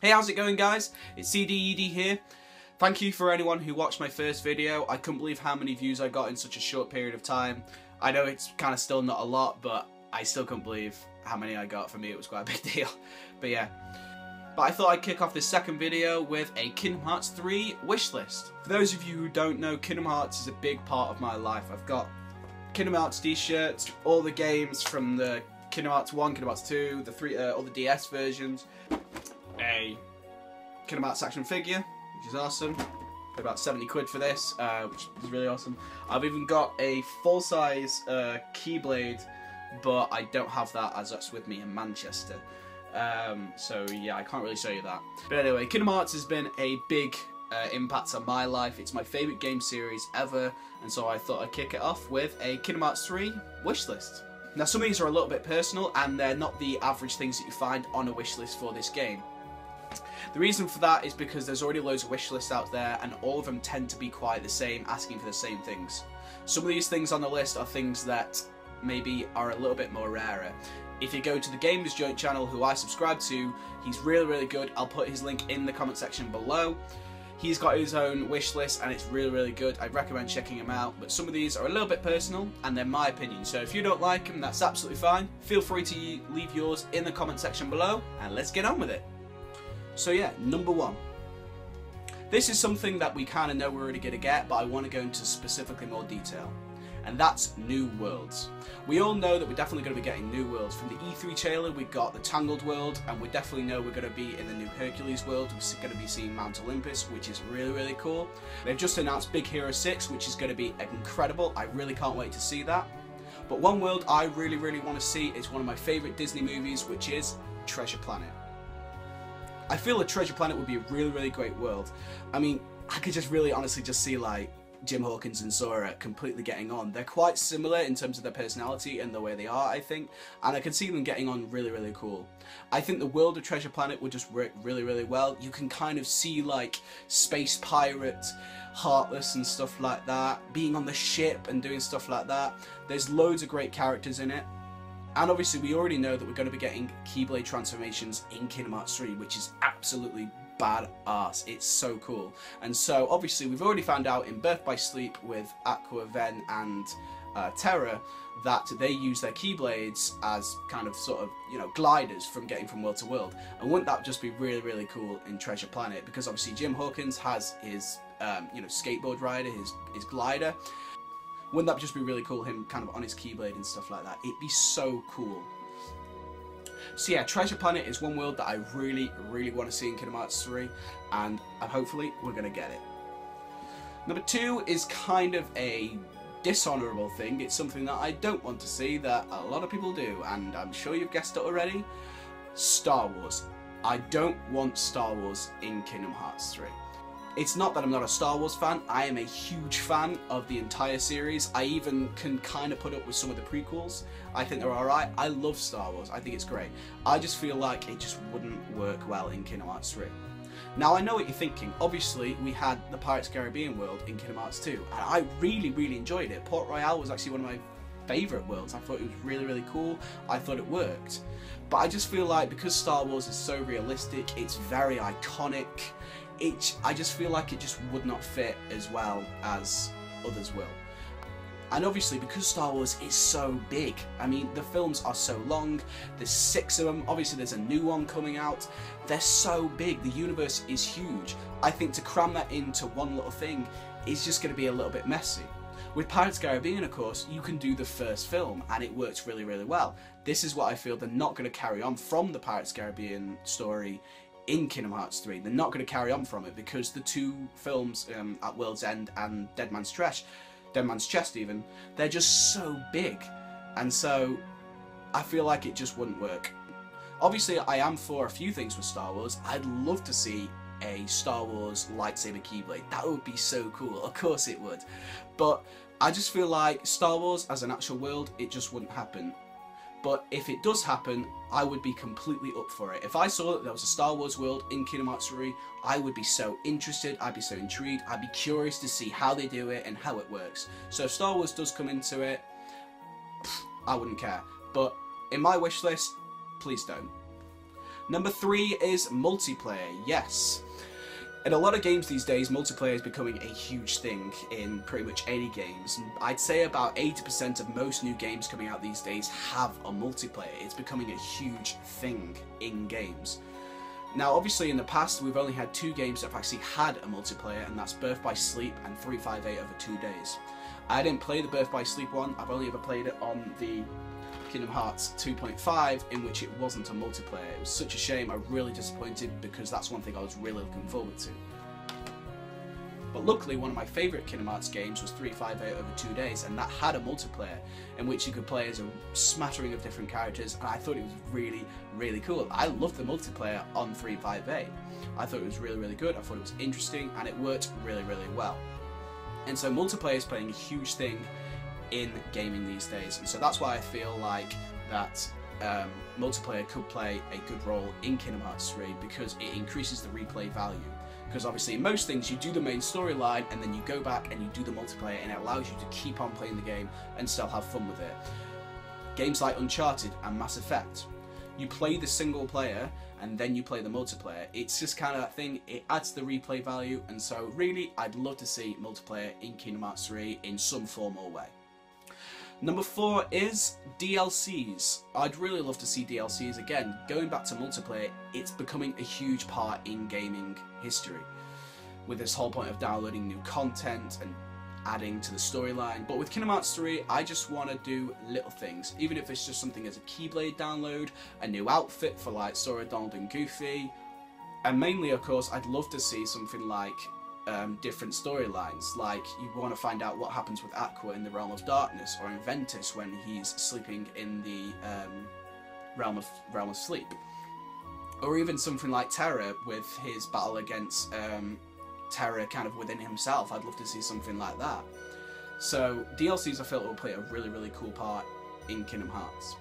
Hey, how's it going, guys? It's CDED here. Thank you for anyone who watched my first video. I couldn't believe how many views I got in such a short period of time. I know it's kind of still not a lot, but I still couldn't believe how many I got. For me, it was quite a big deal. But yeah. But I thought I'd kick off this second video with a Kingdom Hearts 3 wish list. For those of you who don't know, Kingdom Hearts is a big part of my life. I've got Kingdom Hearts t-shirts, all the games from the Kingdom Hearts 1, Kingdom Hearts 2, all the DS versions, a Kingdom Hearts action figure, which is awesome. Paid about 70 quid for this, which is really awesome. I've even got a full-size Keyblade, but I don't have that as that's with me in Manchester. So yeah, I can't really show you that. But anyway, Kingdom Hearts has been a big impact on my life. It's my favourite game series ever, and so I thought I'd kick it off with a Kingdom Hearts 3 wish list. Now, some of these are a little bit personal, and they're not the average things that you find on a wish list for this game. The reason for that is because there's already loads of wish lists out there, and all of them tend to be quite the same, asking for the same things. Some of these things on the list are things that maybe are a little bit more rarer. If you go to the Gamers Joint channel, who I subscribe to, he's really good. I'll put his link in the comment section below. He's got his own wish list and it's really good. I'd recommend checking him out, but some of these are a little bit personal and they're my opinion. So if you don't like them, that's absolutely fine. Feel free to leave yours in the comment section below and let's get on with it. So yeah, number 1. This is something that we kind of know we're already going to get, but I want to go into specifically more detail. And that's new worlds. We all know that we're definitely going to be getting new worlds. From the E3 trailer, we got the Tangled world, and we definitely know we're going to be in the new Hercules world. We're going to be seeing Mount Olympus, which is really cool. They've just announced Big Hero 6, which is going to be incredible. I really can't wait to see that. But one world I really want to see is one of my favourite Disney movies, which is Treasure Planet. I feel a Treasure Planet would be a really great world. I mean, I could just really honestly just see like Jim Hawkins and Sora completely getting on. They're quite similar in terms of their personality and the way they are, I think, and I can see them getting on really cool. I think the world of Treasure Planet would just work really well. You can kind of see like Space Pirate, Heartless and stuff like that, being on the ship and doing stuff like that. There's loads of great characters in it. And obviously we already know that we're going to be getting Keyblade transformations in Kingdom Hearts 3, which is absolutely badass. It's so cool. And so obviously we've already found out in Birth by Sleep with Aqua, Ven and Terra that they use their Keyblades as kind of sort of, you know, gliders from getting from world to world. And wouldn't that just be really cool in Treasure Planet? Because obviously Jim Hawkins has his you know, skateboard rider, his glider. Wouldn't that just be really cool, him kind of on his Keyblade and stuff like that? It'd be so cool. So yeah, Treasure Planet is one world that I really want to see in Kingdom Hearts 3, and hopefully we're going to get it. Number 2 is kind of a dishonourable thing. It's something that I don't want to see, that a lot of people do, and I'm sure you've guessed it already. Star Wars. I don't want Star Wars in Kingdom Hearts 3. It's not that I'm not a Star Wars fan, I am a huge fan of the entire series. I even can kind of put up with some of the prequels. I think they're alright. I love Star Wars, I think it's great. I just feel like it just wouldn't work well in Kingdom Hearts 3. Now I know what you're thinking. Obviously we had the Pirates of the Caribbean world in Kingdom Hearts 2, and I really enjoyed it. Port Royale was actually one of my favourite worlds. I thought it was really cool. I thought it worked. But I just feel like because Star Wars is so realistic, it's very iconic, I just feel like it just would not fit as well as others will. And obviously because Star Wars is so big, I mean the films are so long, there's 6 of them, obviously there's a new one coming out, they're so big, the universe is huge. I think to cram that into one little thing is just going to be a little bit messy. With Pirates of the Caribbean, of course, you can do the first film and it works really well. This is what I feel they're not going to carry on from the Pirates of the Caribbean story in Kingdom Hearts 3. They're not going to carry on from it because the 2 films, At World's End and Dead Man's Chest even, they're just so big, and so I feel like it just wouldn't work. Obviously I am for a few things with Star Wars. I'd love to see a Star Wars lightsaber Keyblade. That would be so cool, of course it would. But I just feel like Star Wars as an actual world, it just wouldn't happen. But if it does happen, I would be completely up for it. If I saw that there was a Star Wars world in Kingdom Hearts 3, I would be so interested, I'd be so intrigued, I'd be curious to see how they do it and how it works. So if Star Wars does come into it, I wouldn't care. But in my wish list, please don't. Number 3 is multiplayer. Yes. In a lot of games these days, multiplayer is becoming a huge thing in pretty much any games. And I'd say about 80% of most new games coming out these days have a multiplayer. It's becoming a huge thing in games. Now, obviously, in the past, we've only had 2 games that have actually had a multiplayer, and that's Birth by Sleep and 358 over 2 days. I didn't play the Birth by Sleep one. I've only ever played it on the Kingdom Hearts 2.5, in which it wasn't a multiplayer. It was such a shame. I'm really disappointed because that's one thing I was really looking forward to. But luckily, one of my favourite Kingdom Hearts games was 358 over 2 days, and that had a multiplayer in which you could play as a smattering of different characters, and I thought it was really, really cool. I loved the multiplayer on 358. I thought it was really, really good. I thought it was interesting, and it worked really, really well. And so multiplayer is playing a huge thing in gaming these days, and so that's why I feel like that multiplayer could play a good role in Kingdom Hearts 3, because it increases the replay value. Because obviously in most things you do the main storyline and then you go back and you do the multiplayer, and it allows you to keep on playing the game and still have fun with it. Games like Uncharted and Mass Effect, you play the single player and then you play the multiplayer. It's just kind of that thing, it adds the replay value, and so really I'd love to see multiplayer in Kingdom Hearts 3 in some form or way. Number 4 is DLCs. I'd really love to see DLCs again. Going back to multiplayer, it's becoming a huge part in gaming history, with this whole point of downloading new content and adding to the storyline. But with Kingdom Hearts 3, I just want to do little things, even if it's just something as a Keyblade download, a new outfit for like Sora, Donald and Goofy, and mainly of course I'd love to see something like different storylines, like you want to find out what happens with Aqua in the Realm of Darkness, or in Ventus when he's sleeping in the realm of Sleep, or even something like Terra with his battle against Terra kind of within himself. I'd love to see something like that. So DLCs I feel will play a really, really cool part in Kingdom Hearts.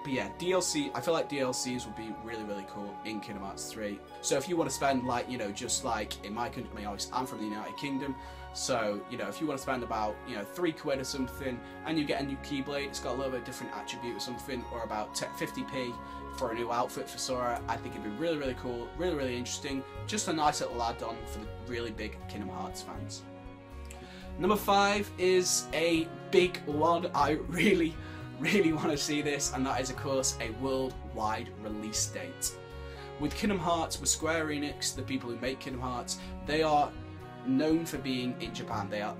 But yeah, DLC, I feel like DLCs would be really, really cool in Kingdom Hearts 3. So if you want to spend, like, you know, just like in my country, I mean, obviously I'm from the United Kingdom, so, you know, if you want to spend about, you know, £3 or something, and you get a new Keyblade, it's got a little bit different attribute or something, or about 50p for a new outfit for Sora, I think it'd be really, really cool, really, really interesting, just a nice little add-on for the really big Kingdom Hearts fans. Number 5 is a big one. I really want to see this, and that is of course a worldwide release date. With Kingdom Hearts, with Square Enix, the people who make Kingdom Hearts, they are known for being in Japan. Their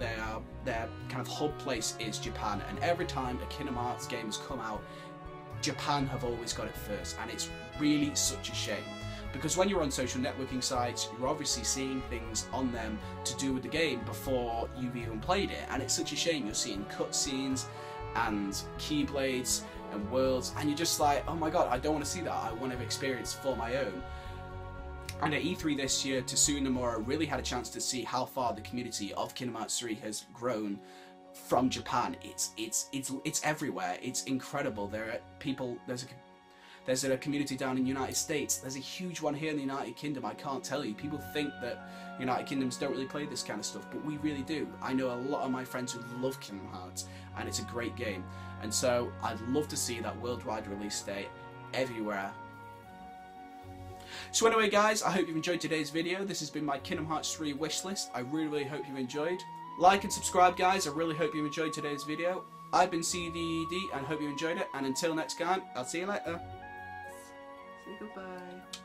kind of hub place is Japan, and every time a Kingdom Hearts game has come out, Japan have always got it first, and it's really such a shame. Because when you're on social networking sites, you're obviously seeing things on them to do with the game before you've even played it, and it's such a shame. You're seeing cutscenes and Keyblades and worlds, and you're just like, oh my god, I don't want to see that. I want to experience for my own. And at E3 this year, Tetsuya Nomura really had a chance to see how far the community of Kingdom Hearts 3 has grown from Japan. It's everywhere. It's incredible. There are people. There's a community down in the United States. There's a huge one here in the United Kingdom. I can't tell you. People think that United Kingdoms don't really play this kind of stuff, but we really do. I know a lot of my friends who love Kingdom Hearts, and it's a great game. And so I'd love to see that worldwide release date everywhere. So anyway guys, I hope you've enjoyed today's video. This has been my Kingdom Hearts 3 wishlist. I really hope you've enjoyed. Like and subscribe guys, I really hope you enjoyed today's video. I've been CDED and hope you enjoyed it, and until next time, I'll see you later. Say goodbye.